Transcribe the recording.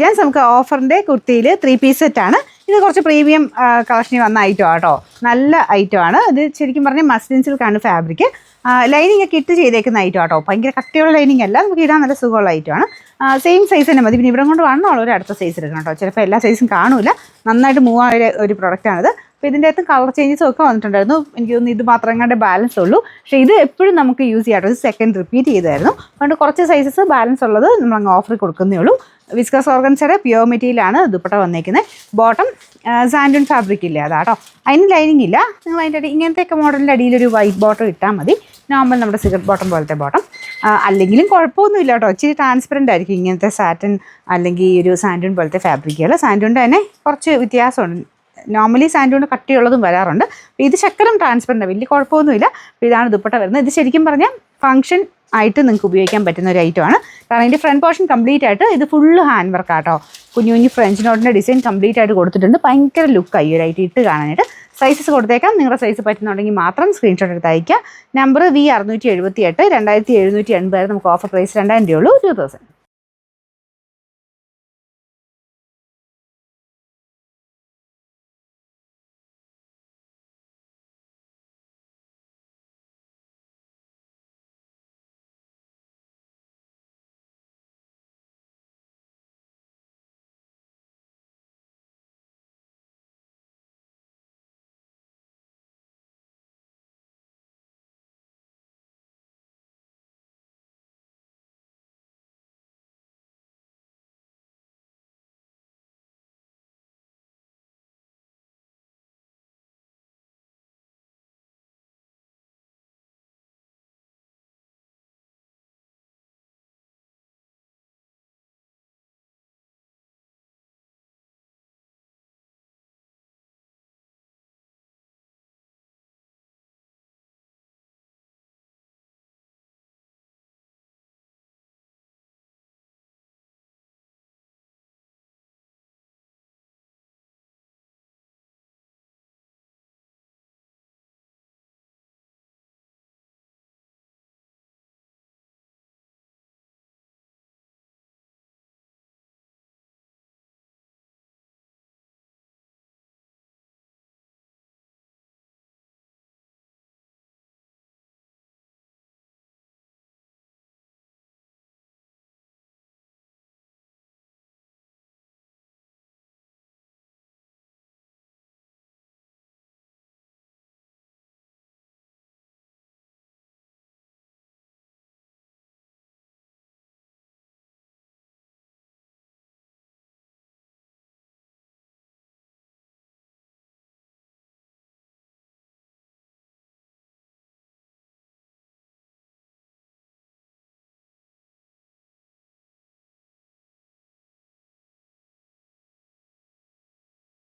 Gents നമുക്ക് ഓഫറിൻ്റെ കുർത്തിയിൽ 3 piece സെറ്റാണ്. ഇത് കുറച്ച് പ്രീമിയം കളക്ഷനിൽ വന്ന ഐറ്റം ആട്ടോ. നല്ല ഐറ്റമാണ്. ഇത് ശരിക്കും പറഞ്ഞാൽ മസ്ലിൻ സിൽക്കാണ് ഫാബ്രിക്. ലൈനിങ് ഒക്കെ ഇട്ട് ചെയ്തേക്കുന്ന ഐറ്റം ആട്ടോ. ഭയങ്കര കട്ടിയുള്ള ലൈനിങ് അല്ല, നമുക്ക് ഇടാൻ നല്ല സുഖമുള്ള ഐറ്റമാണ്. സെയിം സൈസ് തന്നെ മതി. പിന്നെ ഇവിടെ കൊണ്ട് വണ്ണമുള്ളവർ അടുത്ത സൈസ് എടുക്കണം കേട്ടോ. ചിലപ്പോൾ എല്ലാ സൈസും കാണില്ല. നന്നായിട്ട് മൂവ് ആയ ഒരു പ്രൊഡക്റ്റാണിത്. അപ്പോൾ ഇതിൻ്റെ അകത്ത് കളർ ചേഞ്ചസും ഒക്കെ വന്നിട്ടുണ്ടായിരുന്നു. എനിക്ക് തോന്നുന്നു ഇത് മാത്രം കണ്ടേ ബാലൻസ് ഉള്ളൂ. പക്ഷേ ഇത് എപ്പോഴും നമുക്ക് യൂസ് ചെയ്യാം കേട്ടോ. ഇത് സെക്കൻഡ് റിപ്പീറ്റ് ചെയ്തായിരുന്നു. അതുകൊണ്ട് കുറച്ച് സൈസസ് ബാലൻസ് ഉള്ളത് നമ്മൾ അങ്ങ് ഓഫറിൽ കൊടുക്കുന്നേ ഉള്ളൂ. വിസ്കസ് ഓർഗൻസയുടെ പ്യുവർ മെറ്റീരിയലാണ് ദുപ്പട്ട വന്നേക്കുന്നത്. ബോട്ടം സാൻഡൂൺ ഫാബ്രിക് ഇല്ല അതാട്ടോ. അതിന് ലൈനിങ് ഇല്ല. നിങ്ങൾ അതിൻ്റെ അടി ഇങ്ങനത്തെയൊക്കെ മോഡലിൻ്റെ അടിയിലൊരു വൈറ്റ് ബോട്ടം ഇട്ടാൽ മതി. നോർമൽ നമ്മുടെ സിഗരറ്റ് ബോട്ടം പോലത്തെ ബോട്ടം. അല്ലെങ്കിലും കുഴപ്പമൊന്നുമില്ല കേട്ടോ. ഇച്ചിരി ട്രാൻസ്പെറൻ്റ് ആയിരിക്കും ഇങ്ങനത്തെ സാറ്റൻ അല്ലെങ്കിൽ ഒരു സാൻഡൂൺ പോലത്തെ ഫാബ്രിക്കുകൾ. സാൻഡൂണിൻ്റെ തന്നെ കുറച്ച് വ്യത്യാസമുണ്ട്. നോർമലി സാൻഡൂണ് കട്ടിയുള്ളതും വരാറുണ്ട്. ഇത് ശക്കലം ട്രാൻസ്പെറൻ്റ്, വലിയ കുഴപ്പമൊന്നുമില്ല. അപ്പോൾ ഇതാണ് ദുപ്പട്ട വരുന്നത്. ഇത് ശരിക്കും പറഞ്ഞാൽ ഫംഗ്ഷൻ ആയിട്ട് നിങ്ങൾക്ക് ഉപയോഗിക്കാൻ പറ്റുന്ന ഒരു ഐറ്റമാണ്. കാരണം ഇതിൻ്റെ ഫ്രണ്ട് പോർഷൻ കംപ്ലീറ്റ് ആയിട്ട് ഇത് ഫുള്ള് ഹാൻഡ് വർക്കാട്ടോ. കുഞ്ഞു കുഞ്ഞു ഫ്രഞ്ച് നോട്ടിൻ്റെ ഡിസൈൻ കംപ്ലീറ്റ് ആയിട്ട് കൊടുത്തിട്ടുണ്ട്. ഭയങ്കര ലുക്കായി ഒരു ഐറ്റം ഇട്ട് കാണാനായിട്ട്. സൈസസ് കൊടുത്തേക്കാം. നിങ്ങളുടെ സൈസ് പറ്റുന്നുണ്ടെങ്കിൽ മാത്രം സ്ക്രീൻഷോട്ട് എടുത്ത് അയക്കുക. നമ്പർ V678 2780 നമുക്ക് ഓഫർ പ്രൈസ് 2000 രൂപയുള്ളൂ. 2000.